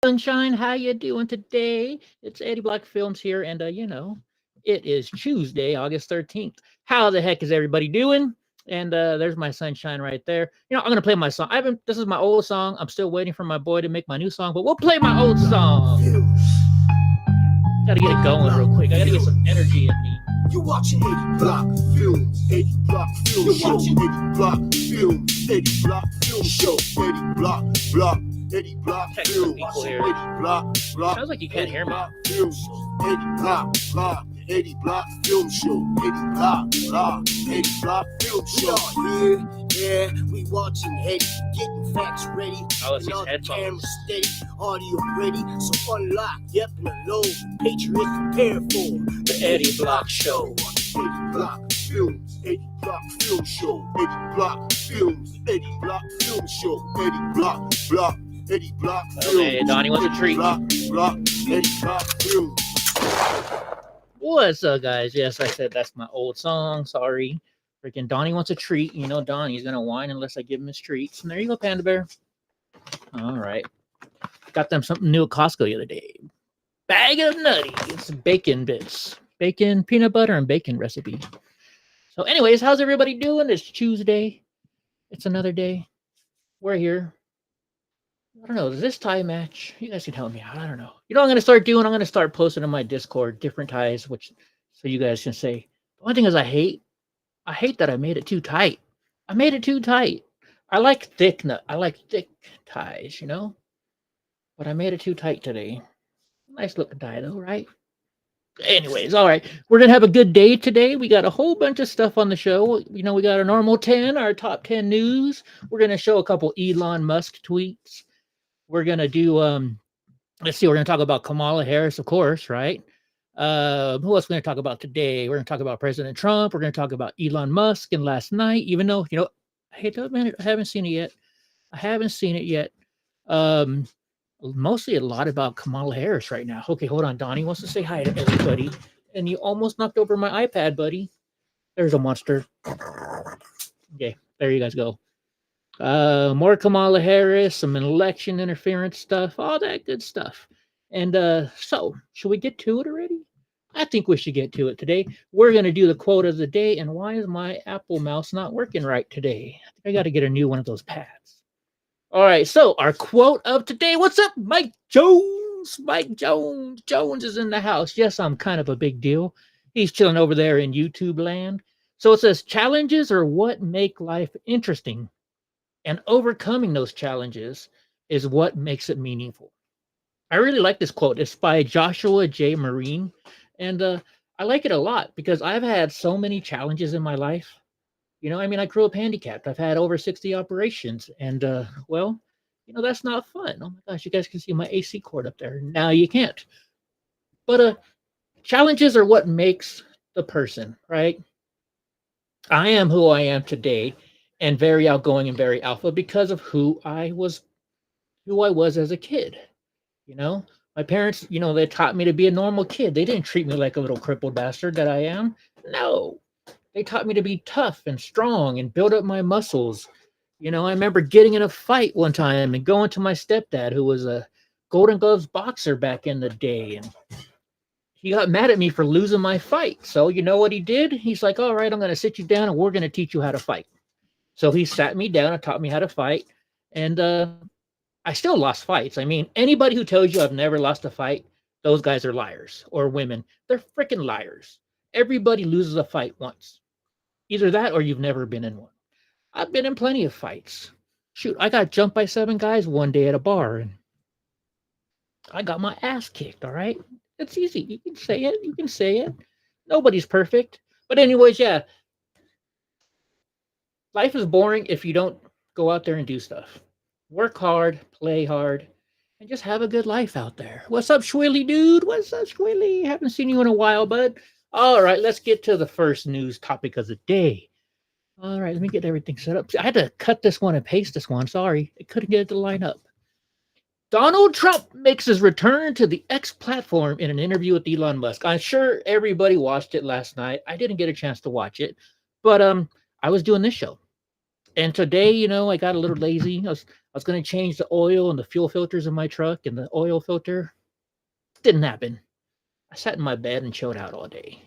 Sunshine, how you doing today? It's Eddie Block Films here, and it is Tuesday, August 13th. How the heck is everybody doing? And there's my sunshine right there. I'm gonna play my song. This is my old song. I'm still waiting for my boy to make my new song, but we'll play my old song. Gotta get it going real quick. I gotta get some energy in me. You watching 80 Block Films, 80 Block Film Show, 80 Block Films, 80 Block Film Show, 80 Block, 80 Block Films, 80 Block. Sounds like you can't hear me. Films, 80 Block, 80 Block Film Show, 80 Block, 80 Block Film Show. Yeah, we watching 80, getting facts ready. Oh, it's all these headphones. Camera steady, audio ready, so unlock, yep, and load. Patriot prepared for The Eddie Block Show. 80 Block Films, 80 Block Film Show, 80 Block Films, 80 Block Film Show, 80 Block, 80 Block Films. Okay, Donnie wants a treat. 80 Block Films. What's up, guys? Yes, I said that's my old song. Sorry. Freaking Donnie wants a treat. Donnie's going to whine unless I give him his treats. And there you go, Panda Bear. All right. Got them something new at Costco the other day. Bag of nutty. It's bacon bits. Bacon, peanut butter, and bacon recipe. So anyways, how's everybody doing? It's Tuesday. It's another day. We're here. I don't know. Does this tie match? You guys can help me out. I don't know. I'm going to start doing? I'm going to start posting on my Discord different ties, so you guys can say. The one thing is I hate that I made it too tight. I made it too tight. I like thick ties, But I made it too tight today. Nice looking tie though, right? Anyways, all right. We're going to have a good day today. We got a whole bunch of stuff on the show. We got our normal 10, our top 10 news. We're going to show a couple Elon Musk tweets. We're going to do, let's see, we're going to talk about Kamala Harris, of course, right? Who else we're going to talk about today? We're going to talk about President Trump. We're going to talk about Elon Musk and last night, even though, I hate to admit it, I haven't seen it yet. Mostly a lot about Kamala Harris right now. Okay, hold on. Donnie wants to say hi to everybody. And you almost knocked over my iPad, buddy. There's a monster. Okay, there you guys go. More Kamala Harris, some election interference stuff, all that good stuff. And so, should we get to it already? I think we should get to it today. We're going to do the quote of the day. And why is my Apple mouse not working right today? I think I got to get a new one of those pads. All right, so our quote of today. What's up, Mike Jones? Mike Jones. Jones is in the house. Yes, I'm kind of a big deal. He's chilling over there in YouTube land. So it says, challenges are what make life interesting. And overcoming those challenges is what makes it meaningful. I really like this quote. It's by Joshua J. Marine. And I like it a lot because I've had so many challenges in my life. I grew up handicapped. I've had over 60 operations. And, that's not fun. Oh, my gosh, you guys can see my AC cord up there. Now you can't. But challenges are what makes the person, right? I am who I am today and very outgoing and very alpha because of who I was as a kid. My parents, they taught me to be a normal kid. They didn't treat me like a little crippled bastard that I am. No. They taught me to be tough and strong and build up my muscles. I remember getting in a fight one time and going to my stepdad, who was a Golden Gloves boxer back in the day. And he got mad at me for losing my fight. So you know what he did? He's like, all right, I'm going to sit you down and we're going to teach you how to fight. So he sat me down and taught me how to fight. And I still lost fights. Anybody who tells you I've never lost a fight, those guys are liars, or women. They're freaking liars. Everybody loses a fight once. Either that or you've never been in one. I've been in plenty of fights. Shoot, I got jumped by 7 guys one day at a bar, and I got my ass kicked, all right? It's easy. You can say it. Nobody's perfect. But anyways, yeah. Life is boring if you don't go out there and do stuff. Work hard, play hard, and just have a good life out there. What's up, Schwilly, dude? What's up, Schwilly? Haven't seen you in a while, bud. All right, let's get to the first news topic of the day. All right, let me get everything set up. I had to cut this one and paste this one. Sorry, I couldn't get it to line up. Donald Trump makes his return to the X platform in an interview with Elon Musk. I'm sure everybody watched it last night. I didn't get a chance to watch it, but I was doing this show. And today, I got a little lazy. I was going to change the oil and the fuel filters in my truck and the oil filter. Didn't happen. I sat in my bed and chilled out all day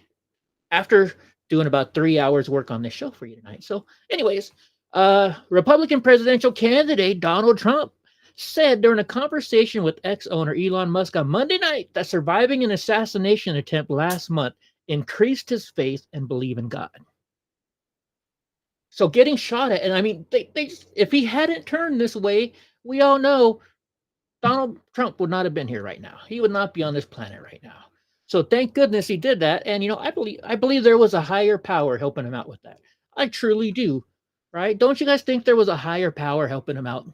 after doing about 3 hours work on this show for you tonight. So, anyways, Republican presidential candidate Donald Trump said during a conversation with ex-owner Elon Musk on Monday night that surviving an assassination attempt last month increased his faith and belief in God. So getting shot at, and I mean, if he hadn't turned this way, we all know Donald Trump would not have been here right now. He would not be on this planet right now. So thank goodness he did that. And I believe there was a higher power helping him out with that. I truly do. Right? Don't you guys think there was a higher power helping him out?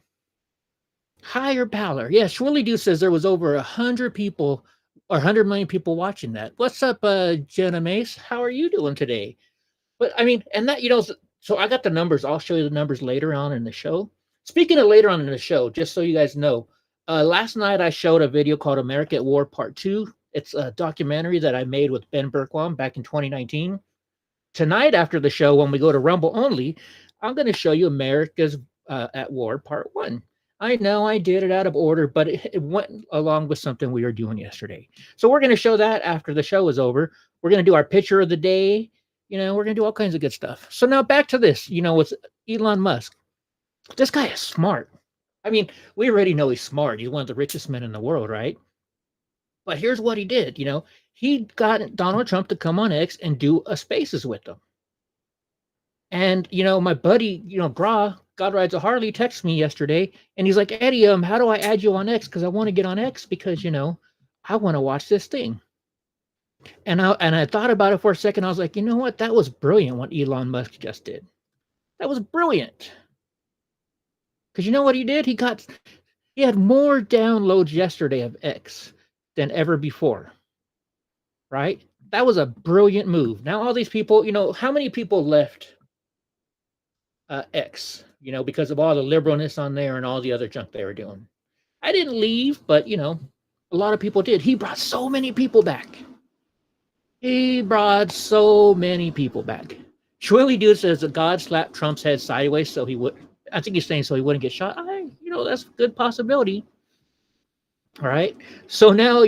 Higher power. Yeah, Shirley Do says there was over 100 people or 100 million people watching that. What's up, Jenna Mace? How are you doing today? But I mean, and that, so I got the numbers. I'll show you the numbers later on in the show. Speaking of later on in the show, just so you guys know, last night I showed a video called America at War Part 2. It's a documentary that I made with Ben Berkwam back in 2019. Tonight, after the show, when we go to Rumble Only, I'm going to show you America's at War Part 1. I know I did it out of order, but it went along with something we were doing yesterday. So we're going to show that after the show is over. We're going to do our picture of the day. We're going to do all kinds of good stuff. So now back to this, with Elon Musk. This guy is smart. I mean, we already know he's smart. He's one of the richest men in the world, right? But here's what he did, he got Donald Trump to come on X and do a Spaces with him. And, my buddy, Bra, God Rides a Harley, texted me yesterday, and he's like, Eddie, how do I add you on X? Because I want to get on X because, I want to watch this thing. And I thought about it for a second. I was like, you know what? That was brilliant what Elon Musk just did. That was brilliant. Because you know what he did? He had more downloads yesterday of X than ever before. Right? That was a brilliant move. Now all these people, how many people left X, because of all the liberalness on there and all the other junk they were doing? I didn't leave, but, a lot of people did. He brought so many people back. He brought so many people back. Shwilly Dude says that God slapped Trump's head sideways so he would. I think he's saying so he wouldn't get shot. That's a good possibility. All right. So now,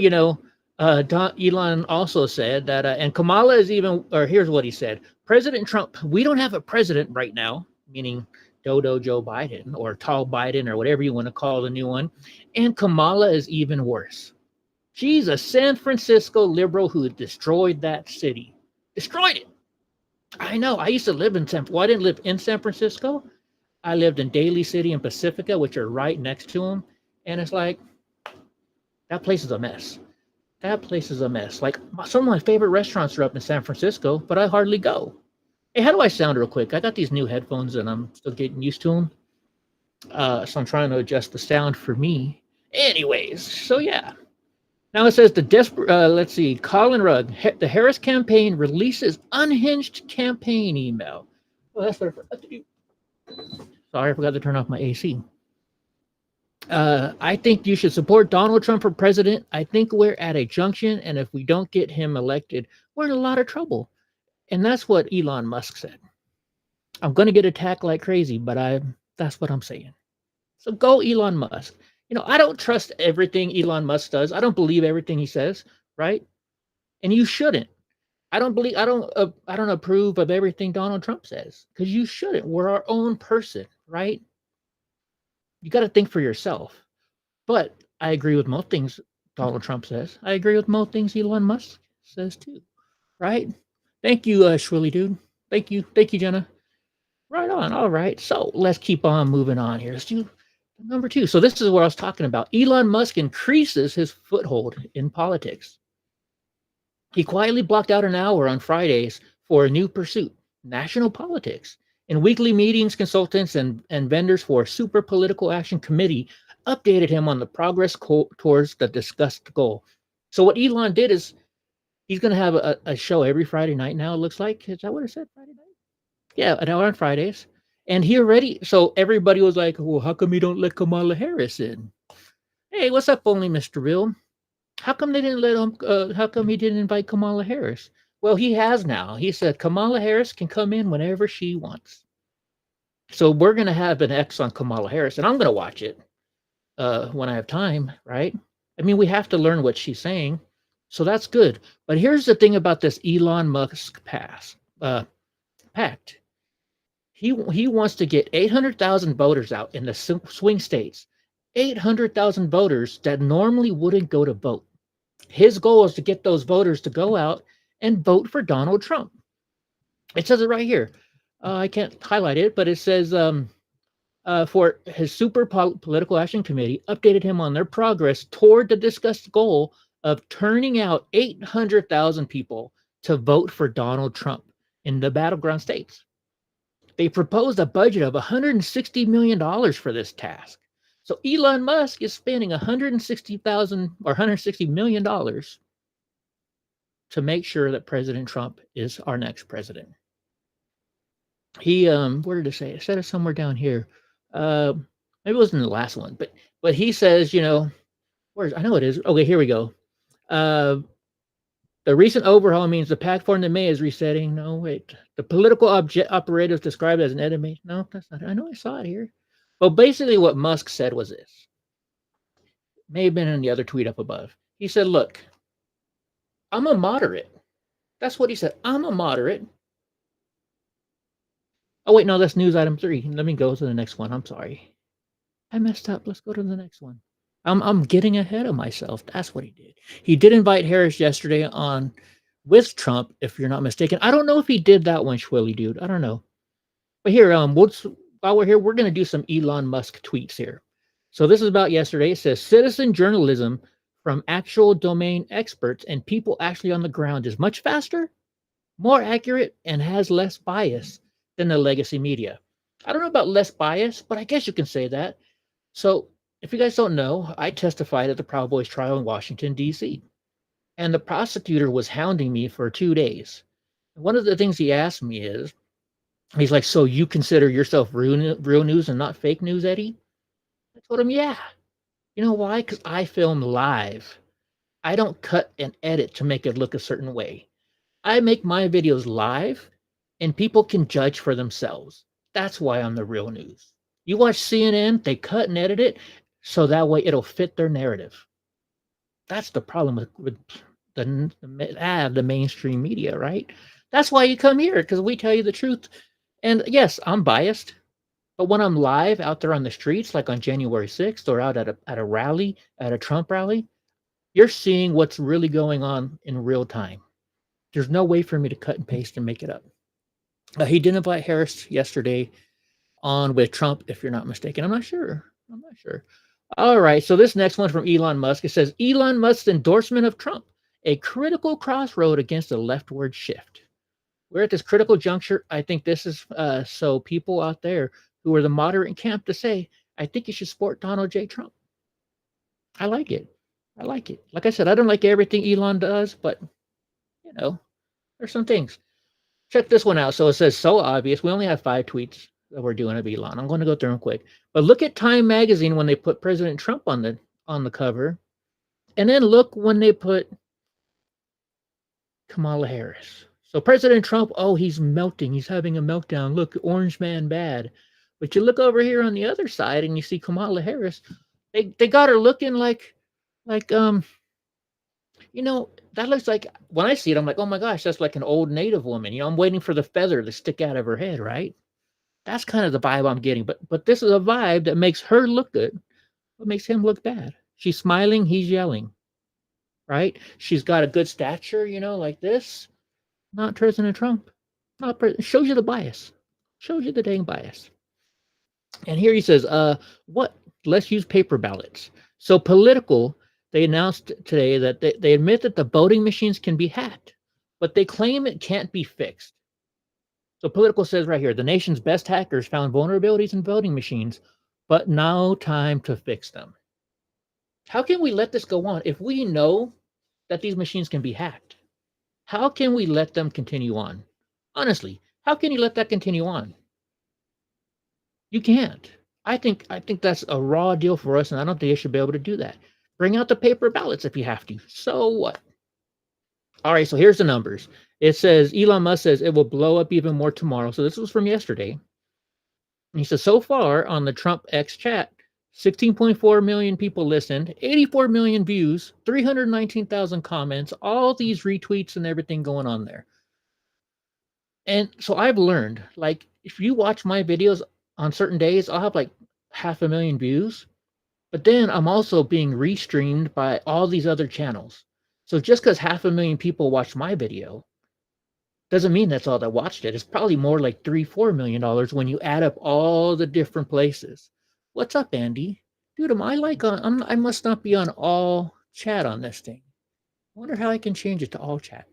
Elon also said that, and Kamala is here's what he said. President Trump, we don't have a president right now, meaning Dodo Joe Biden or Tall Biden or whatever you want to call the new one. And Kamala is even worse. She's a San Francisco liberal who destroyed that city. Destroyed it. I know. I used to live in I didn't live in San Francisco. I lived in Daly City and Pacifica, which are right next to them. And it's like, that place is a mess. That place is a mess. Like, some of my favorite restaurants are up in San Francisco, but I hardly go. Hey, how do I sound real quick? I got these new headphones and I'm still getting used to them. So I'm trying to adjust the sound for me. Anyways, so yeah. Now it says let's see, Colin Rugg, the Harris campaign releases unhinged campaign email. Well, that's what I forgot to do. Sorry, I forgot to turn off my AC. I think you should support Donald Trump for president. I think we're at a junction, and if we don't get him elected, we're in a lot of trouble. And that's what Elon Musk said. I'm going to get attacked like crazy, but that's what I'm saying. So go Elon Musk. I don't trust everything Elon Musk does. I don't believe everything he says, right? And you shouldn't. I don't approve of everything Donald Trump says because you shouldn't. We're our own person, right? You got to think for yourself. But I agree with most things Donald Trump says. I agree with most things Elon Musk says too, right? Thank you, Shwilly Dude. Thank you, Jenna. Right on. All right. So let's keep on moving on here. Let's do number 2. So this is what I was talking about. Elon Musk increases his foothold in politics. He quietly blocked out an hour on Fridays for a new pursuit, national politics. In weekly meetings, consultants and vendors for a super political action committee updated him on the progress towards the discussed goal. So what Elon did is he's going to have a show every Friday night now, it looks like. Is that what it said, Friday night? Yeah, an hour on Fridays. And so everybody was like, well, how come you don't let Kamala Harris in? Hey, what's up, Only Mr. Real? How come they didn't let him, how come he didn't invite Kamala Harris? Well, he has now. He said Kamala Harris can come in whenever she wants. So we're going to have an X on Kamala Harris, and I'm going to watch it when I have time, right? I mean, we have to learn what she's saying. So that's good. But here's the thing about this Elon Musk pact. He wants to get 800,000 voters out in the swing states. 800,000 voters that normally wouldn't go to vote. His goal is to get those voters to go out and vote for Donald Trump. It says it right here. I can't highlight it, but it says for his super political action committee updated him on their progress toward the discussed goal of turning out 800,000 people to vote for Donald Trump in the battleground states. They proposed a budget of $160 million for this task. So Elon Musk is spending $160 million to make sure that President Trump is our next president. He where did it say? It said it somewhere down here. Maybe it wasn't the last one, but he says, you know, I know it is. Okay, here we go. The recent overhaul means the pact formed in May is resetting. No, wait. The political operatives described as an enemy. No, that's not. I know I saw it here. But basically, what Musk said was this. May have been in the other tweet up above. He said, "Look, I'm a moderate." That's what he said. I'm a moderate. Oh wait, no, that's news item 3. Let me go to the next one. I'm sorry. I messed up. Let's go to the next one. I'm getting ahead of myself. That's what he did. He did invite Harris yesterday on with Trump, if you're not mistaken. I don't know if he did that one, Schwilly dude. I don't know. But here, while we're here, we're gonna do some Elon Musk tweets here. So this is about yesterday. It says citizen journalism from actual domain experts and people actually on the ground is much faster, more accurate, and has less bias than the legacy media. I don't know about less bias, but I guess you can say that. So if you guys don't know, I testified at the Proud Boys trial in Washington, D.C. And the prosecutor was hounding me for 2 days. One of the things he asked me is, he's like, so you consider yourself real news and not fake news, Eddie? I told him, yeah. You know why? Because I film live. I don't cut and edit to make it look a certain way. I make my videos live, and people can judge for themselves. That's why I'm the real news. You watch CNN, they cut and edit it, so that way it'll fit their narrative. That's the problem with the mainstream media, right? That's why you come here, because we tell you the truth. And yes, I'm biased, but when I'm live out there on the streets, like on January 6th or out at a rally, at a Trump rally, you're seeing what's really going on in real time. There's no way for me to cut and paste and make it up. He did invite Harris yesterday on with Trump, if you're not mistaken. I'm not sure. All right, so this next one from Elon Musk. It says, Elon Musk's endorsement of Trump, a critical crossroad against a leftward shift. We're at this critical juncture. I think this is so people out there who are the moderate camp to say, I think you should support Donald J. Trump. I like it. Like I said, I don't like everything Elon does, but, you know, there's some things. Check this one out. So it says, so obvious. We only have 5 tweets that we're doing of Elon. I'm going to go through them quick. But look at Time Magazine when they put President Trump on the cover. And then look when they put Kamala Harris. So President Trump, oh, he's melting. He's having a meltdown. Look, orange man bad. But you look over here on the other side and you see Kamala Harris. They got her looking like you know, that looks like, when I see it, I'm like, oh my gosh, that's like an old Native woman. You know, I'm waiting for the feather to stick out of her head, right? That's kind of the vibe I'm getting. But this is a vibe that makes her look good, but makes him look bad. She's smiling, he's yelling, right? She's got a good stature, you know, like this. Not President Trump. Shows you the bias. Shows you the dang bias. And here he says, what? Let's use paper ballots. So Political, they announced today that they admit that the voting machines can be hacked, but they claim it can't be fixed. So Political says right here, the nation's best hackers found vulnerabilities in voting machines, but no time to fix them. How can we let this go on if we know that these machines can be hacked? How can we let them continue on? Honestly, how can you let that continue on? You can't. I think that's a raw deal for us, and I don't think you should be able to do that. Bring out the paper ballots if you have to. So what? All right, so here's the numbers. It says, Elon Musk says it will blow up even more tomorrow. So this was from yesterday. And he says, so far on the Trump X chat, 16.4 million people listened, 84 million views, 319,000 comments, all these retweets and everything going on there. And so I've learned, like, if you watch my videos on certain days, I'll have like 500,000 views, but then I'm also being restreamed by all these other channels. So just because 500,000 people watch my video doesn't mean that's all that watched it. It's probably more like $3-4 million when you add up all the different places. What's up, Andy? Dude, am I like on? I must not be on all chat on this thing. I wonder how I can change it to all chat.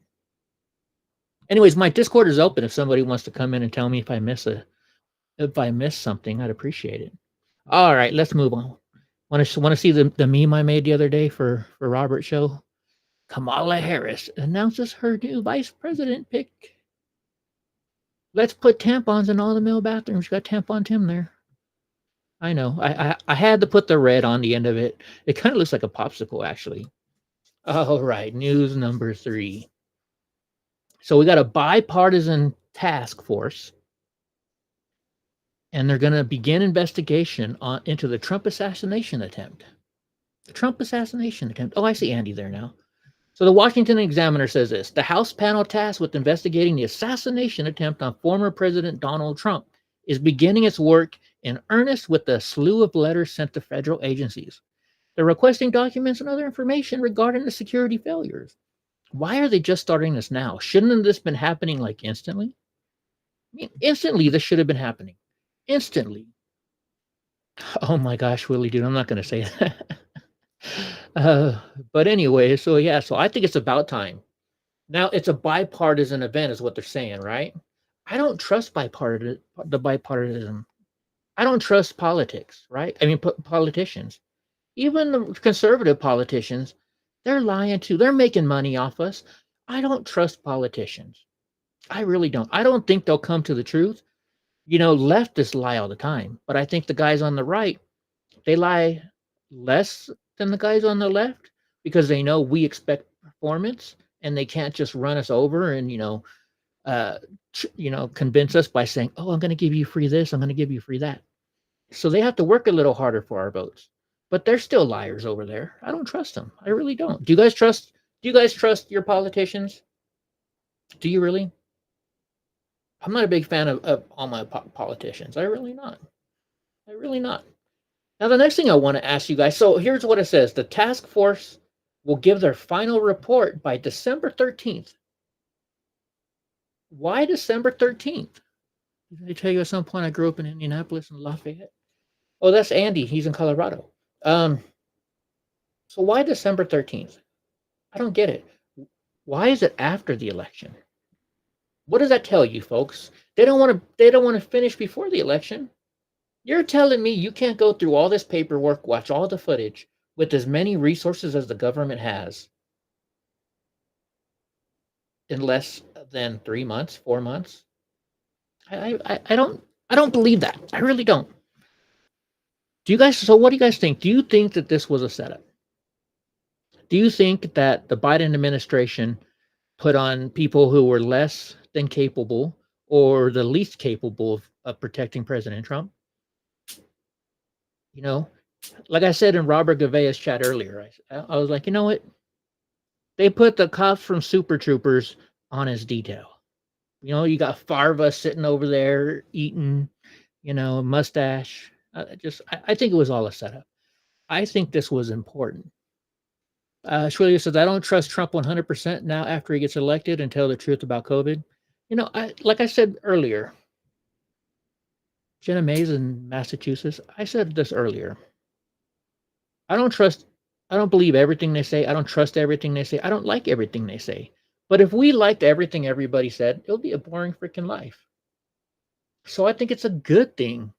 Anyways, my Discord is open. If somebody wants to come in and tell me if I miss something, I'd appreciate it. All right, let's move on. Want to see the meme I made the other day for Robert's show? Kamala Harris announces her new vice president pick. Let's put tampons in all the male bathrooms. You got tampon Tim there. I know. I had to put the red on the end of it. It kind of looks like a popsicle, actually. All right, news number 3. So we got a bipartisan task force, and they're going to begin investigation into the Trump assassination attempt. The Trump assassination attempt. Oh, I see Andy there now. So the Washington Examiner says this: the House panel tasked with investigating the assassination attempt on former President Donald Trump is beginning its work in earnest with a slew of letters sent to federal agencies. They're requesting documents and other information regarding the security failures. Why are they just starting this now? Shouldn't this been happening like instantly? I mean, instantly this should have been happening. Instantly. Oh my gosh, Willie, dude, I'm not going to say that. But anyway, so I think it's about time. Now it's a bipartisan event, is what they're saying, right? I don't trust bipartisan. I don't trust politics, right? I mean, politicians, even the conservative politicians, they're lying too. They're making money off us. I don't trust politicians. I really don't. I don't think they'll come to the truth. You know, leftists lie all the time, but I think the guys on the right, they lie less than the guys on the left because they know we expect performance and they can't just run us over and convince us by saying, "Oh, I'm going to give you free this, I'm going to give you free that." So they have to work a little harder for our votes. But they're still liars over there. I don't trust them. I really don't. Do you guys trust your politicians? Do you really? I'm not a big fan of all my politicians. I really not. Now, the next thing I want to ask you guys, so here's what it says. The task force will give their final report by December 13th. Why December 13th? Did I tell you at some point I grew up in Indianapolis and Lafayette? Oh, that's Andy. He's in Colorado. So why December 13th? I don't get it. Why is it after the election? What does that tell you, folks? They don't want to finish before the election. You're telling me you can't go through all this paperwork, watch all the footage with as many resources as the government has in less than 3 months, 4 months? I don't believe that. I really don't. So what do you guys think? Do you think that this was a setup? Do you think that the Biden administration put on people who were less than capable or the least capable of protecting President Trump? You know, like I said in Robert Gavea's chat earlier, I was like, you know what? They put the cops from Super Troopers on his detail. You know, you got Farva sitting over there eating, a mustache. I think it was all a setup. I think this was important. Shwillia says, I don't trust Trump 100% now after he gets elected and tell the truth about COVID. Like I said earlier, Jenna Mays in Massachusetts, I said this earlier. I don't believe everything they say. I don't trust everything they say. I don't like everything they say. But if we liked everything everybody said, it'll be a boring freaking life. So I think it's a good thing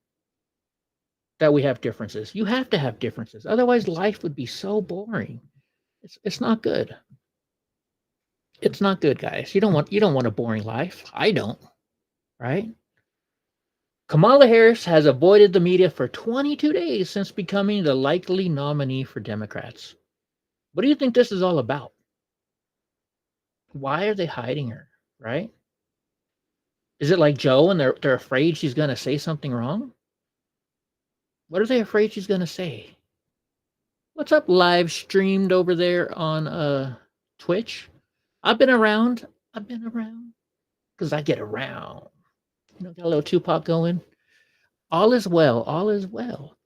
that we have differences. You have to have differences. Otherwise, life would be so boring. It's not good. It's not good, guys. You don't want a boring life. I don't. Right? Kamala Harris has avoided the media for 22 days since becoming the likely nominee for Democrats. What do you think this is all about? Why are they hiding her, right? Is it like Joe and they're afraid she's going to say something wrong? What are they afraid she's gonna say? What's up, live streamed over there on Twitch? I've been around. I've been around because I get around. Got a little Tupac going. All is well. All is well.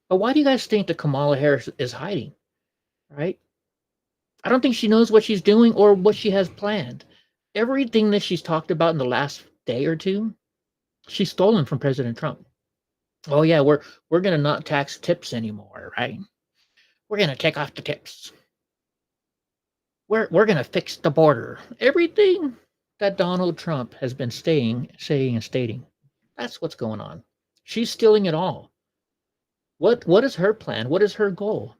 But why do you guys think that Kamala Harris is hiding? Right? I don't think she knows what she's doing or what she has planned. Everything that she's talked about in the last day or two, she's stolen from President Trump. Oh yeah, we're gonna not tax tips anymore, right? We're gonna take off the tips. We're gonna fix the border. Everything that Donald Trump has been saying and stating. That's what's going on. She's stealing it all. What is her plan? What is her goal?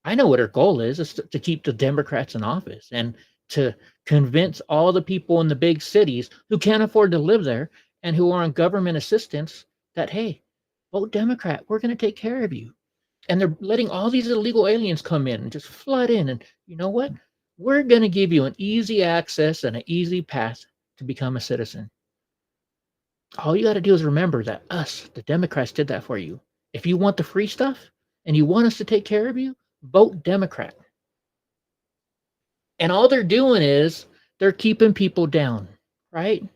I know what her goal is to keep the Democrats in office and to convince all the people in the big cities who can't afford to live there and who are on government assistance that, hey, vote Democrat. We're going to take care of you. And they're letting all these illegal aliens come in and just flood in. And you know what? We're going to give you an easy access and an easy path to become a citizen. All you got to do is remember that us, the Democrats, did that for you. If you want the free stuff and you want us to take care of you, vote Democrat. And all they're doing is they're keeping people down, right?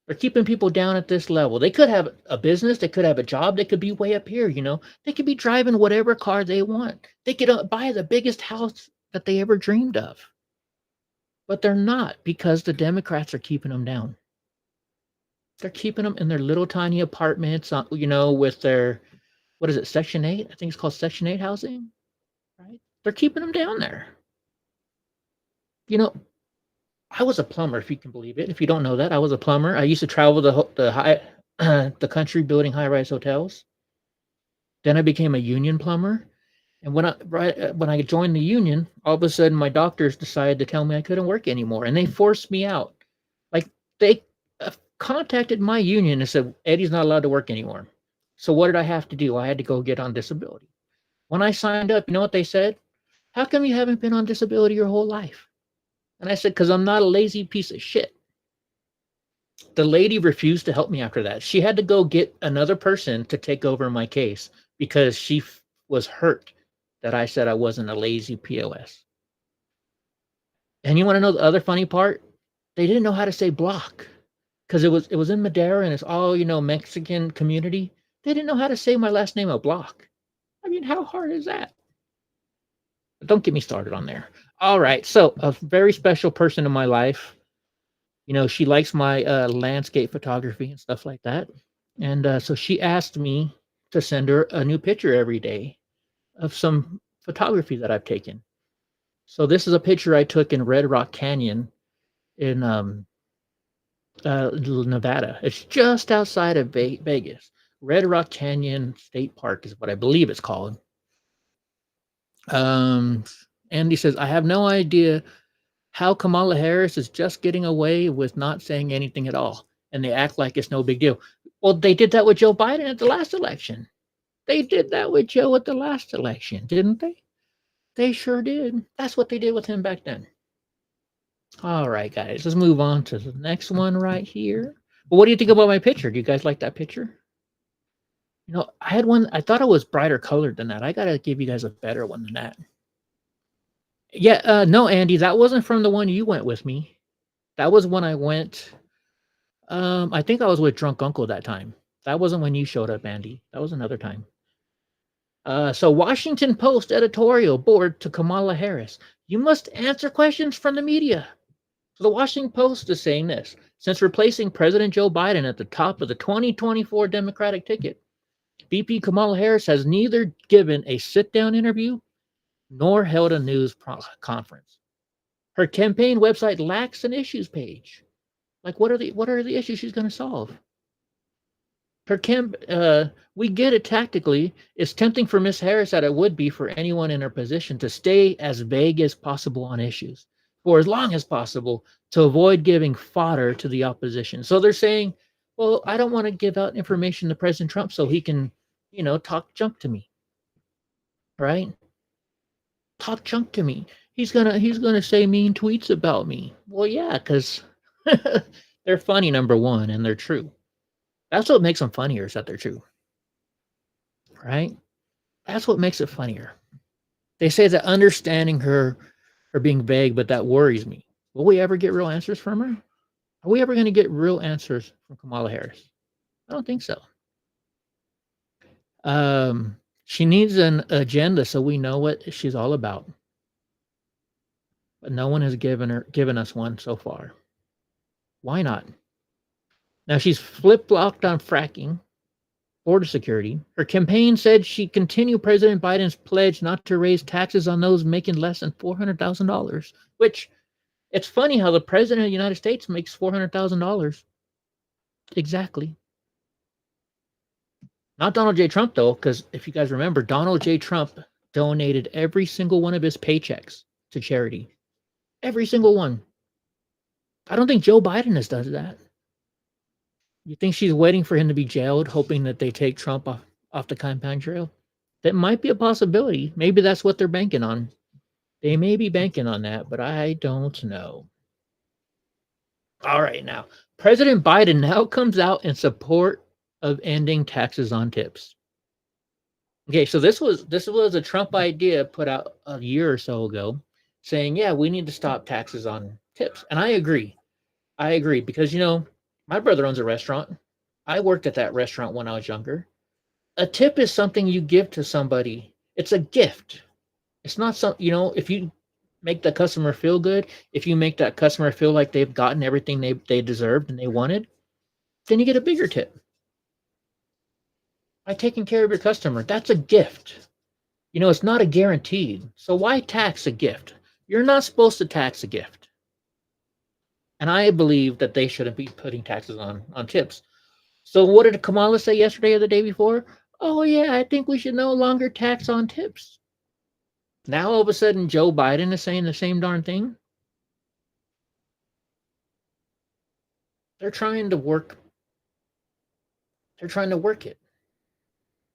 They're keeping people down at this level. They could have a business, they could have a job, they could be way up here, They could be driving whatever car they want. They could buy the biggest house that they ever dreamed of. But they're not because the Democrats are keeping them down. They're keeping them in their little tiny apartments, with their, what is it, Section 8? I think it's called Section 8 housing. Right? They're keeping them down there. I was a plumber, if you can believe it. If you don't know that, I was a plumber. I used to travel the country building high-rise hotels. Then I became a union plumber. And when I joined the union, all of a sudden my doctors decided to tell me I couldn't work anymore, and they forced me out. Like they contacted my union and said, Eddie's not allowed to work anymore. So what did I have to do? I had to go get on disability. When I signed up, you know what they said? How come you haven't been on disability your whole life? And I said, because I'm not a lazy piece of shit. The lady refused to help me after that. She had to go get another person to take over my case because she was hurt that I said I wasn't a lazy POS. And you want to know the other funny part? They didn't know how to say block because it was in Madera and it's all, Mexican community. They didn't know how to say my last name, a block. I mean, how hard is that? Don't get me started on there. All right. So a very special person in my life, she likes my landscape photography and stuff like that. And so she asked me to send her a new picture every day of some photography that I've taken. So this is a picture I took in Red Rock Canyon in Nevada. It's just outside of Vegas. Red Rock Canyon State Park is what I believe it's called. Andy says, I have no idea how Kamala Harris is just getting away with not saying anything at all. And they act like it's no big deal. Well, they did that with Joe Biden at the last election. They did that with Joe at the last election, didn't they? They sure did. That's what they did with him back then. All right, guys, let's move on to the next one right here. Well, what do you think about my picture? Do you guys like that picture? I had one, I thought it was brighter colored than that. I got to give you guys a better one than that. Yeah, no, Andy, that wasn't from the one you went with me. That was when I went, I think I was with Drunk Uncle that time. That wasn't when you showed up, Andy. That was another time. So Washington Post editorial board to Kamala Harris. You must answer questions from the media. So the Washington Post is saying this. Since replacing President Joe Biden at the top of the 2024 Democratic ticket, VP Kamala Harris has neither given a sit-down interview nor held a news conference. Her campaign website lacks an issues page. Like, what are the issues she's going to solve? We get it tactically. It's tempting for Miss Harris that it would be for anyone in her position to stay as vague as possible on issues for as long as possible to avoid giving fodder to the opposition. So they're saying, well, I don't want to give out information to President Trump so he can, talk junk to me. Right? Talk junk to me. He's gonna say mean tweets about me. Well, yeah, because they're funny, number one, and they're true. That's what makes them funnier, is that they're true. right? That's what makes it funnier. They say that understanding her being vague, but that worries me. Will we ever get real answers from her? Are we ever going to get real answers from Kamala Harris? I don't think so. She needs an agenda so we know what she's all about. But no one has given us one so far. Why not? Now she's flip-flopped on fracking, border security. Her campaign said she'd continue President Biden's pledge not to raise taxes on those making less than $400,000, which it's funny how the president of the United States makes $400,000. Exactly. Not Donald J. Trump, though, because if you guys remember, Donald J. Trump donated every single one of his paychecks to charity. Every single one. I don't think Joe Biden has done that. You think she's waiting for him to be jailed, hoping that they take Trump off the campaign trail? That might be a possibility. Maybe that's what they're banking on. They may be banking on that, but I don't know. All right, now, President Biden now comes out in support of ending taxes on tips. Okay, so this was a Trump idea put out a year or so ago, saying, yeah, we need to stop taxes on tips. And I agree. Because, my brother owns a restaurant. I worked at that restaurant when I was younger. A tip is something you give to somebody. It's a gift. It's not if you make the customer feel good, if you make that customer feel like they've gotten everything they deserved and they wanted, then you get a bigger tip. By taking care of your customer, that's a gift. It's not a guaranteed. So why tax a gift? You're not supposed to tax a gift. And I believe that they shouldn't be putting taxes on tips. So what did Kamala say yesterday or the day before? Oh yeah, I think we should no longer tax on tips. Now all of a sudden Joe Biden is saying the same darn thing. They're trying to work it.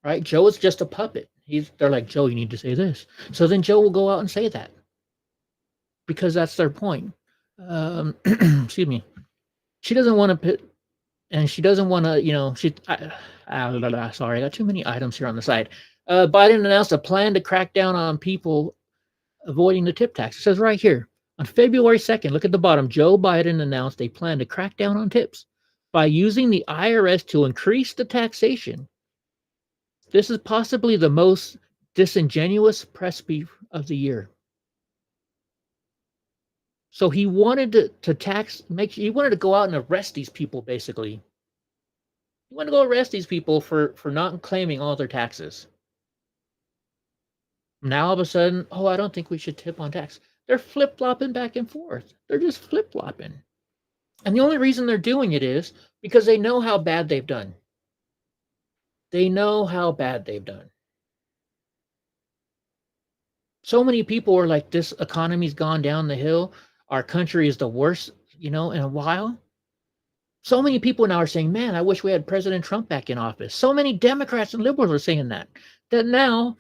Right? Joe is just a puppet. They're like, Joe, you need to say this. So then Joe will go out and say that. Because that's their point. Excuse me. She doesn't want to put, and she doesn't want to, sorry, I got too many items here on the side. Biden announced a plan to crack down on people avoiding the tip tax. It says right here, on February 2nd, look at the bottom, Joe Biden announced a plan to crack down on tips by using the IRS to increase the taxation. This is possibly the most disingenuous press brief of the year. So he wanted he wanted to go out and arrest these people, basically. He wanted to go arrest these people for not claiming all their taxes. Now all of a sudden, I don't think we should tip on tax. They're flip-flopping back and forth. They're just flip-flopping. And the only reason they're doing it is because they know how bad they've done. They know how bad they've done. So many people are like, this economy's gone down the hill. Our country is the worst, in a while. So many people now are saying, man, I wish we had President Trump back in office. So many Democrats and liberals are saying that now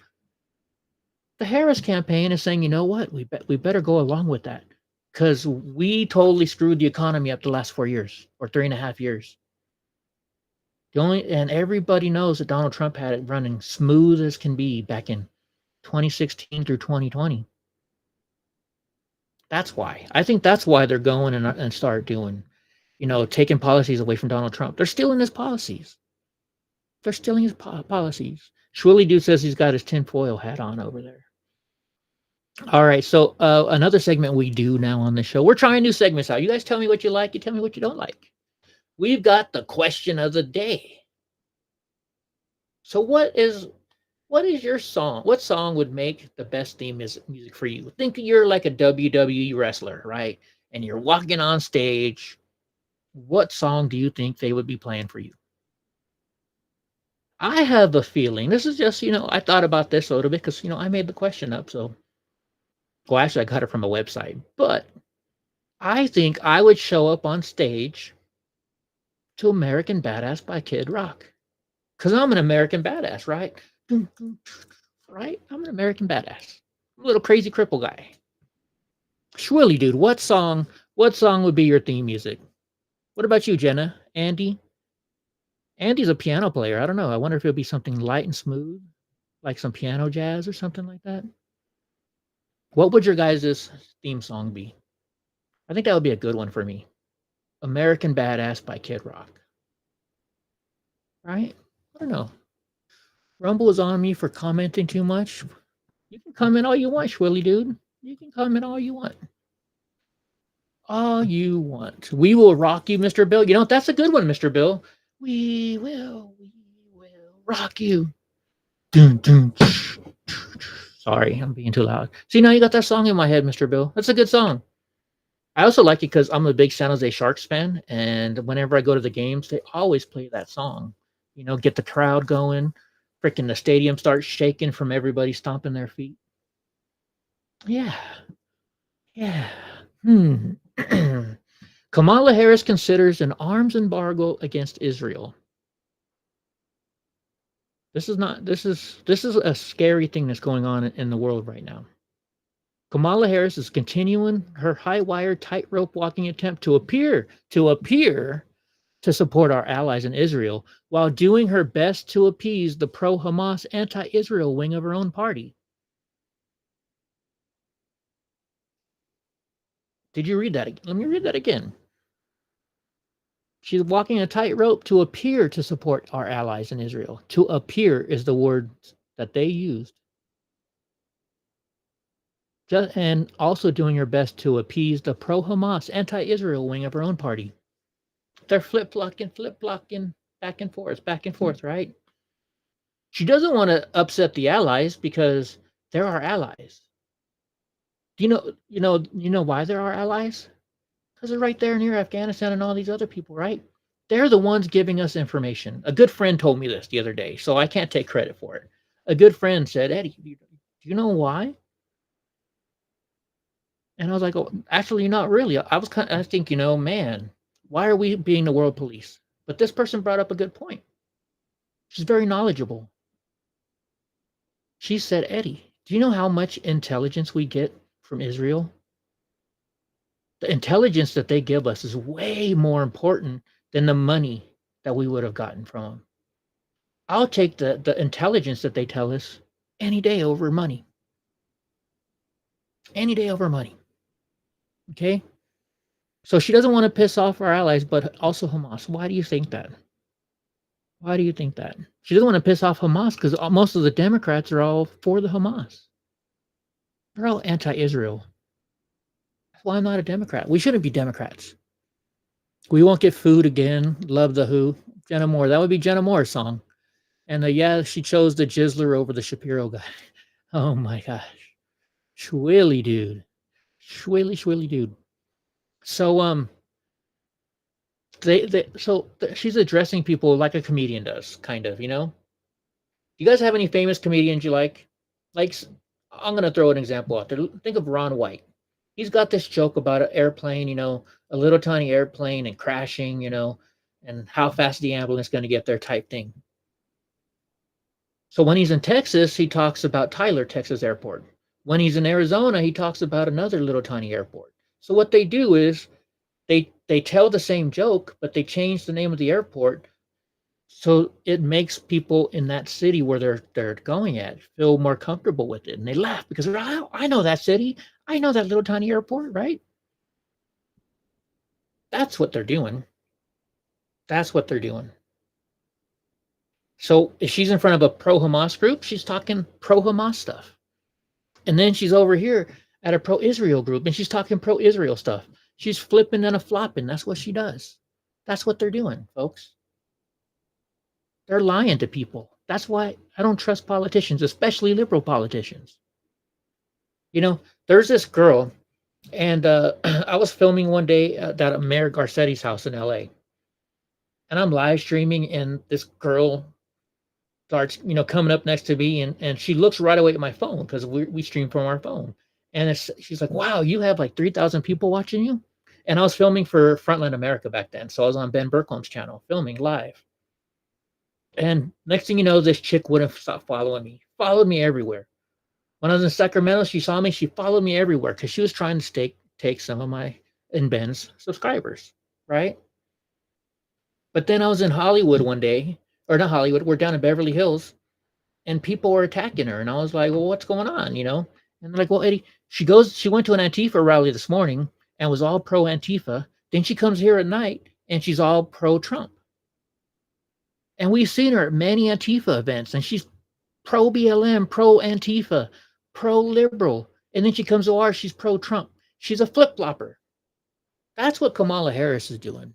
the Harris campaign is saying, you know what, we better go along with that because we totally screwed the economy up the last 4 years or 3.5 years. And everybody knows that Donald Trump had it running smooth as can be back in 2016 through 2020. That's why. I think that's why they're going and start doing, taking policies away from Donald Trump. They're stealing his policies. Policies. Shwilly Dude says he's got his tinfoil hat on over there. All right, so another segment we do now on the show. We're trying new segments out. You guys tell me what you like. You tell me what you don't like. We've got the question of the day. So what is your song? What song would make the best theme music for you? Think you're like a WWE wrestler, right? And you're walking on stage. What song do you think they would be playing for you? I have a feeling, this is just, I thought about this a little bit because, I made the question up. So, well, actually, I got it from a website. But I think I would show up on stage to American Badass by Kid Rock. Because I'm an American badass, right? Right? I'm an American badass. I'm a little crazy cripple guy. Shwilly Dude, what song would be your theme music? What about you, Jenna? Andy? Andy's a piano player. I don't know. I wonder if it'll be something light and smooth. like some piano jazz or something like that. What would your guys' theme song be? I think that would be a good one for me. American Badass by Kid Rock. Right? I don't know. Rumble is on me for commenting too much. You can comment all you want, Schwilly dude. You can comment all you want. All you want. We will rock you, Mr. Bill. You know, that's a good one, Mr. Bill. We will rock you. Dun, dun, Sorry, I'm being too loud. See, now you got that song in my head, Mr. Bill. That's a good song. I also like it because I'm a big San Jose Sharks fan, and whenever I go to the games, they always play that song. You know, get the crowd going. Freaking the stadium starts shaking from everybody stomping their feet. Yeah. Yeah. Kamala Harris considers an arms embargo against Israel. This is a scary thing that's going on in the world right now. Kamala Harris is continuing her high wire tightrope walking attempt to appear to support our allies in Israel while doing her best to appease the pro-Hamas anti-Israel wing of her own party. Did you read that? Let me read that again. She's walking a tightrope to appear to support our allies in Israel. To appear is the word that they used. And also doing her best to appease the pro-Hamas anti-Israel wing of her own party. They're flip-flocking, back and forth, right? She doesn't want to upset the allies because they're our allies. Do you know why they're our allies? Because they're right there near Afghanistan and all these other people, right? They're the ones giving us information. A good friend told me this the other day, so I can't take credit for it. A good friend said, Eddie, do you know why? And I was like, oh, actually, not really. I think, man, why are we being the world police? But this person brought up a good point. She's very knowledgeable. She said, Eddie, do you know how much intelligence we get from Israel? The intelligence that they give us is way more important than the money that we would have gotten from them. I'll take the intelligence that they tell us any day over money. Any day over money. Okay? So she doesn't want to piss off our allies, but also Hamas. Why do you think that? Why do you think that? She doesn't want to piss off Hamas because most of the Democrats are all for the Hamas. They're all anti-Israel. That's why I'm not a Democrat. We shouldn't be Democrats. We won't get food again. Love the Who. Jenna Moore. That would be Jenna Moore's song. And yeah, she chose the Jizzler over the Shapiro guy. Oh my gosh. Schwilly dude. Schwilly dude. So she's addressing people like a comedian does, kind of, You guys have any famous comedians you like? Like, I'm gonna throw an example out there. Think of Ron White. He's got this joke about an airplane, a little tiny airplane and crashing, and how fast the ambulance going to get there type thing. So when he's in Texas, he talks about Tyler, Texas airport. When he's in Arizona, he talks about another little tiny airport. So what they do is they tell the same joke, but they change the name of the airport so it makes people in that city where they're going at feel more comfortable with it. And they laugh because I know that city. I know that little tiny airport, right? That's what they're doing. That's what they're doing. So if she's in front of a pro-Hamas group, she's talking pro-Hamas stuff. And then she's over here at a pro-Israel group and she's talking pro-Israel stuff. She's flipping and a flopping. That's what she does. That's what they're doing, folks. They're lying to people. That's why I don't trust politicians, especially liberal politicians. There's this girl, and I was filming one day at Mayor Garcetti's house in LA. And I'm live streaming, and this girl starts, coming up next to me, and she looks right away at my phone because we stream from our phone. And she's like, wow, you have like 3,000 people watching you? And I was filming for Frontline America back then. So I was on Ben Berkholm's channel filming live. And next thing you know, this chick wouldn't stop following me everywhere. When I was in Sacramento, she saw me, she followed me everywhere because she was trying to take some of my and Ben's subscribers, right? But then I was in Hollywood one day, or not Hollywood, we're down in Beverly Hills, and people were attacking her. And I was like, well, what's going on? And they're like, well, Eddie, she went to an Antifa rally this morning and was all pro Antifa. Then she comes here at night and she's all pro Trump. And we've seen her at many Antifa events, and she's pro BLM, pro Antifa, pro liberal. And then she comes to ours, she's pro Trump. She's a flip flopper. That's what Kamala Harris is doing.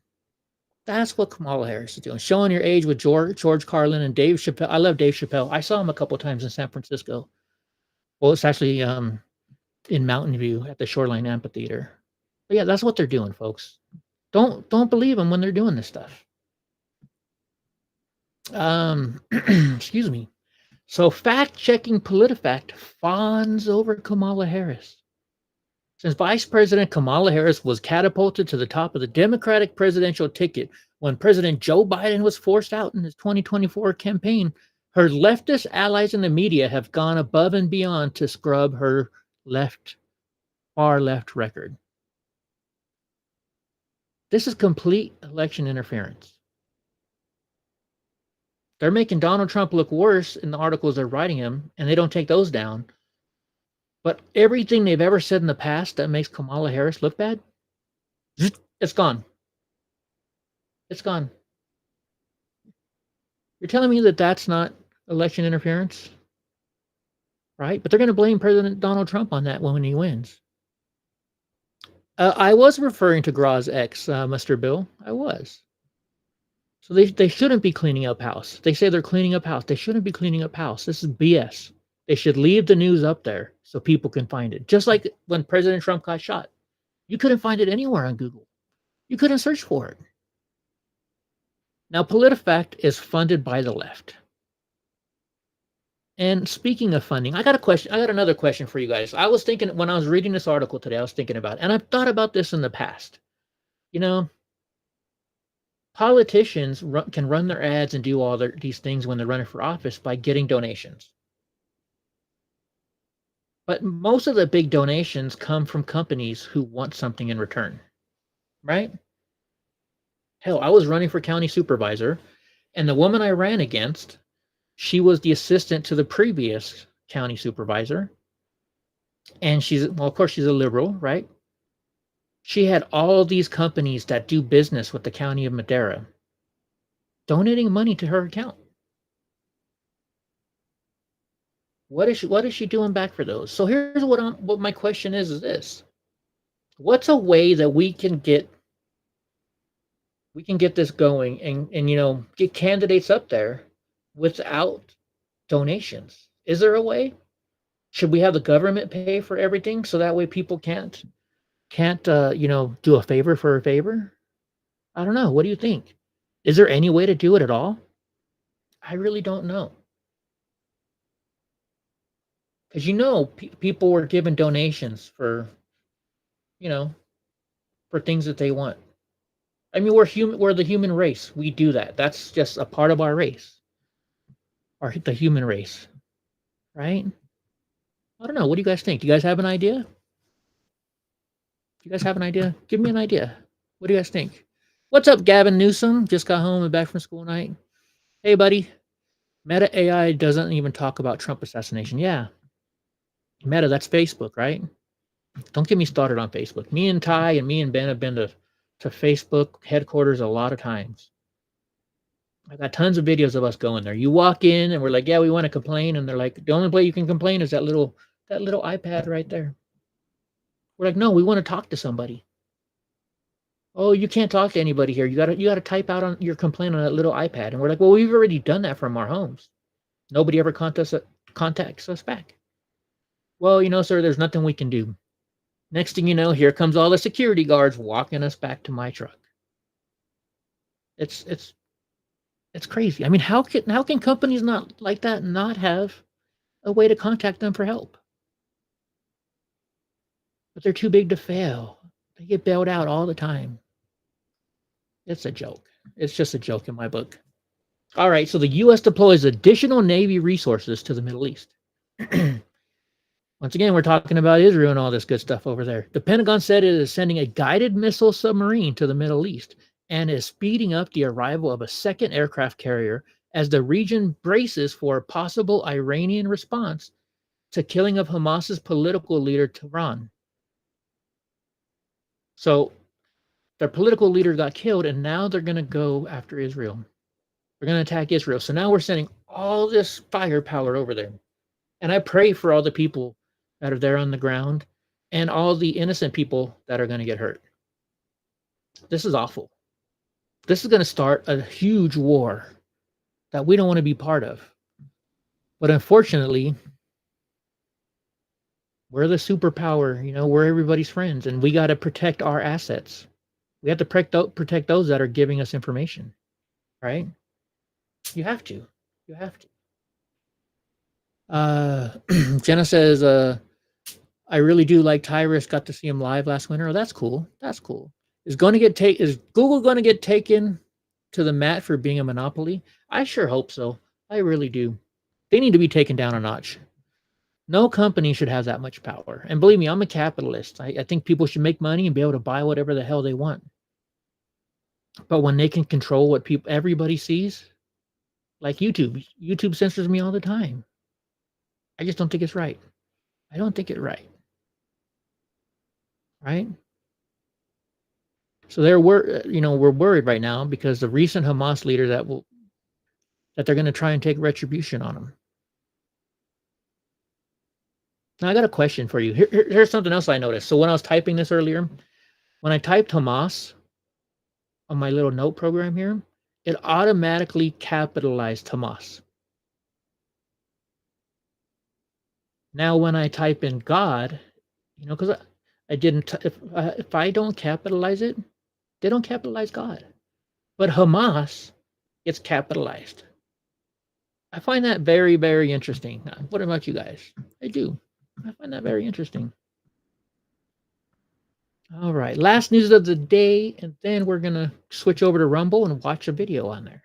That's what Kamala Harris is doing. Showing your age with George Carlin and Dave Chappelle. I love Dave Chappelle. I saw him a couple of times in San Francisco. Well, it's actually in Mountain View at the Shoreline Amphitheater. But yeah, that's what they're doing, folks. Don't believe them when they're doing this stuff. Excuse me. So fact-checking PolitiFact fawns over Kamala Harris. Since Vice President Kamala Harris was catapulted to the top of the Democratic presidential ticket when President Joe Biden was forced out in his 2024 campaign, her leftist allies in the media have gone above and beyond to scrub her far left record. This is complete election interference. They're making Donald Trump look worse in the articles they're writing him, and they don't take those down. But everything they've ever said in the past that makes Kamala Harris look bad, it's gone. It's gone. You're telling me that that's not election interference? Right? But they're going to blame President Donald Trump on that when he wins. I was referring to Graw's ex, Mr. Bill. I was. So they shouldn't be cleaning up house. They say they're cleaning up house. They shouldn't be cleaning up house. This is BS. They should leave the news up there so people can find it. Just like when President Trump got shot. You couldn't find it anywhere on Google. You couldn't search for it. Now, PolitiFact is funded by the left. And speaking of funding, I got another question for you guys. I was thinking, when I was reading this article today, I was thinking about it, and I've thought about this in the past. Politicians can run their ads and do all these things when they're running for office by getting donations. But most of the big donations come from companies who want something in return, right? Hell, I was running for county supervisor, and the woman I ran against, she was the assistant to the previous county supervisor. And of course, she's a liberal, right? She had all these companies that do business with the county of Madera donating money to her account. What is she doing back for those? So here's what my question is this. What's a way that we can get this going and get candidates up there without donations? Is there a way? Should we have the government pay for everything so that way people can't do a favor for a favor? I don't know. What do you think? Is there any way to do it at all? I really don't know. Because people were given donations for things that they want. I mean, we're the human race. We do that. That's just a part of our race. The human race. Right? I don't know. What do you guys think? Do you guys have an idea? You guys have an idea? Give me an idea. What do you guys think? What's up, Gavin Newsom? Just got home and back from school night. Hey, buddy. Meta AI doesn't even talk about Trump assassination. Yeah. Meta, that's Facebook, right? Don't get me started on Facebook. Me and Ty and me and Ben have been to Facebook headquarters a lot of times. I got tons of videos of us going there. You walk in and we're like, yeah, we want to complain. And they're like, the only way you can complain is that little iPad right there. We're like, no, we want to talk to somebody. Oh, you can't talk to anybody here. You gotta type out on your complaint on that little iPad. And we're like, well, we've already done that from our homes. Nobody ever contacts us back. Well, sir, there's nothing we can do. Next thing you know, here comes all the security guards walking us back to my truck. It's crazy. I mean, how can companies not like that not have a way to contact them for help? But they're too big to fail. They get bailed out all the time. It's a joke. It's just a joke in my book. All right, so the U.S. deploys additional Navy resources to the Middle East. Once again, we're talking about Israel and all this good stuff over there. The Pentagon said it is sending a guided missile submarine to the Middle East and is speeding up the arrival of a second aircraft carrier as the region braces for a possible Iranian response to killing of Hamas's political leader Tehran. So their political leader got killed, and now they're going to go after Israel. They're going to attack Israel. So now we're sending all this firepower over there. And I pray for all the people that are there on the ground and all the innocent people that are going to get hurt. This is awful. This is going to start a huge war that we don't want to be part of. But unfortunately, we're the superpower, we're everybody's friends, and we got to protect our assets. We have to protect those that are giving us information, right? You have to. You have to. Jenna says, I really do like Tyrus. Got to see him live last winter. Oh, that's cool. That's cool. Is Google going to get taken to the mat for being a monopoly? I sure hope so. I really do. They need to be taken down a notch. No company should have that much power. And believe me, I'm a capitalist. I think people should make money and be able to buy whatever the hell they want. But when they can control what everybody sees, like YouTube censors me all the time. I just don't think it's right. I don't think it's right. Right? So we're worried right now because the recent Hamas leader that they're going to try and take retribution on them. Now I got a question for you. Here's something else I noticed. So when I was typing this earlier, when I typed Hamas on my little note program here, it automatically capitalized Hamas. Now when I type in God, because I didn't, if I don't capitalize it, they don't capitalize God. But Hamas, it's capitalized. I find that very, very interesting. What about you guys? I do. I find that very interesting. All right. Last news of the day, and then we're going to switch over to Rumble and watch a video on there.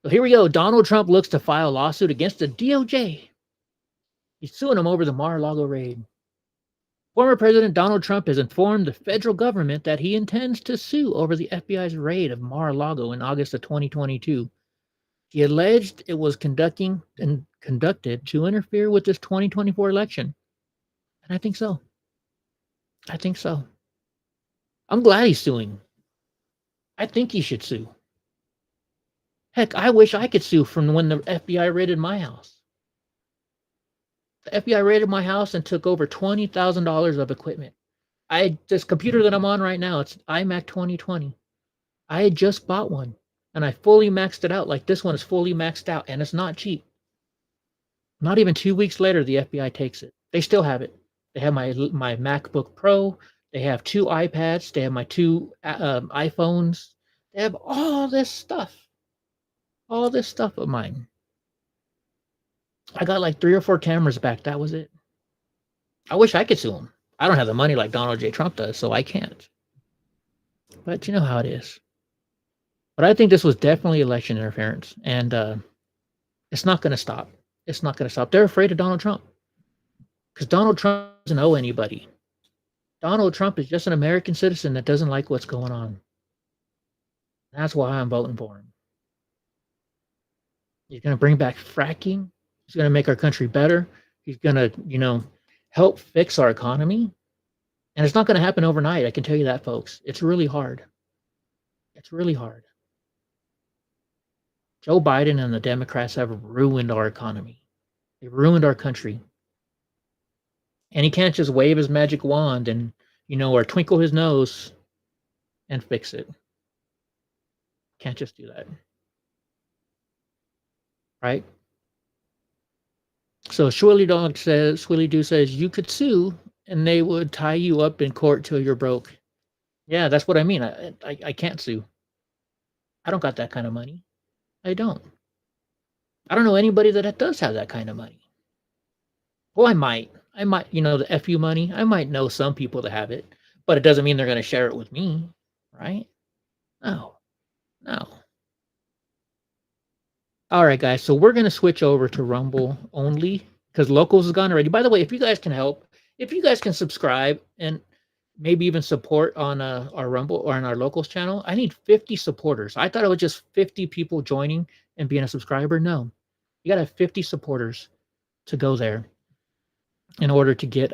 So here we go. Donald Trump looks to file a lawsuit against the DOJ. He's suing them over the Mar-a-Lago raid. Former President Donald Trump has informed the federal government that he intends to sue over the FBI's raid of Mar-a-Lago in August of 2022. He alleged it was conducted to interfere with this 2024 election. And I think so. I think so. I'm glad he's suing. I think he should sue. Heck, I wish I could sue from when the FBI raided my house. The FBI raided my house and took over $20,000 of equipment. This computer that I'm on right now, it's iMac 2020. I had just bought one, and I fully maxed it out. Like this one is fully maxed out, and it's not cheap. Not even 2 weeks later, the FBI takes it. They still have it. They have my MacBook Pro. They have 2 iPads. They have my 2 iPhones. They have all this stuff. All this stuff of mine. I got like 3 or 4 cameras back. That was it. I wish I could sue them. I don't have the money like Donald J. Trump does, so I can't. But you know how it is. But I think this was definitely election interference, and it's not going to stop. It's not going to stop. They're afraid of Donald Trump because Donald Trump doesn't owe anybody. Donald Trump is just an American citizen that doesn't like what's going on. That's why I'm voting for him. He's going to bring back fracking. He's going to make our country better. He's going to, help fix our economy. And it's not going to happen overnight. I can tell you that, folks. It's really hard. It's really hard. Joe Biden and the Democrats have ruined our economy. They've ruined our country. And he can't just wave his magic wand and, or twinkle his nose and fix it. Can't just do that. Right? So Swilly Doo says you could sue and they would tie you up in court till you're broke. Yeah, that's what I mean. I can't sue. I don't got that kind of money. I don't know anybody that does have that kind of money. Well, I might, the FU money. I might know some people that have it, but it doesn't mean they're going to share it with me, right? No. All right, guys. So we're going to switch over to Rumble only because Locals is gone already. By the way, if you guys can help, if you guys can subscribe and maybe even support on our Rumble or on our locals channel, I need 50 supporters. I thought it was just 50 people joining and being a subscriber. No, you got to have 50 supporters to go there in order to get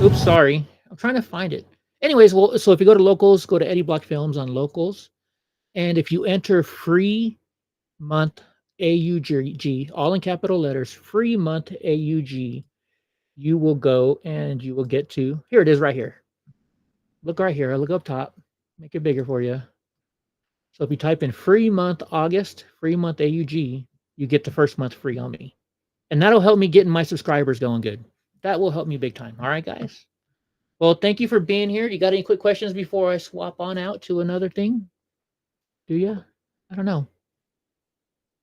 oops, sorry. I'm trying to find it. Anyways, well, so if you go to locals, go to Eddie Block Films on locals, and if you enter free month AUG, all in capital letters, free month AUG, you will go and you will get to, here it is right here. Look right here. Look up top. Make it bigger for you. So if you type in free month August, free month AUG, you get the first month free on me. And that'll help me getting my subscribers going good. That will help me big time. All right, guys. Well, thank you for being here. You got any quick questions before I swap on out to another thing? Do you? I don't know.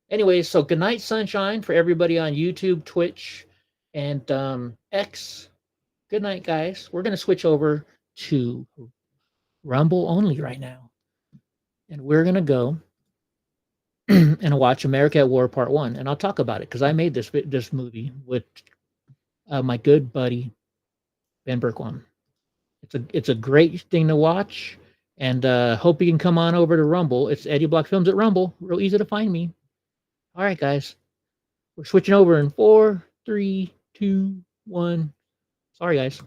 Anyways, so good night, sunshine, for everybody on YouTube, Twitch, and X. Good night, guys. We're going to switch over to Rumble only right now. And we're going to go and watch America at War Part 1. And I'll talk about it because I made this movie with my good buddy, Ben Berkwam. It's a great thing to watch. And hope you can come on over to Rumble. It's Eddie Block Films at Rumble. Real easy to find me. All right, guys. We're switching over in 4, 3, 2, 1. Sorry, guys.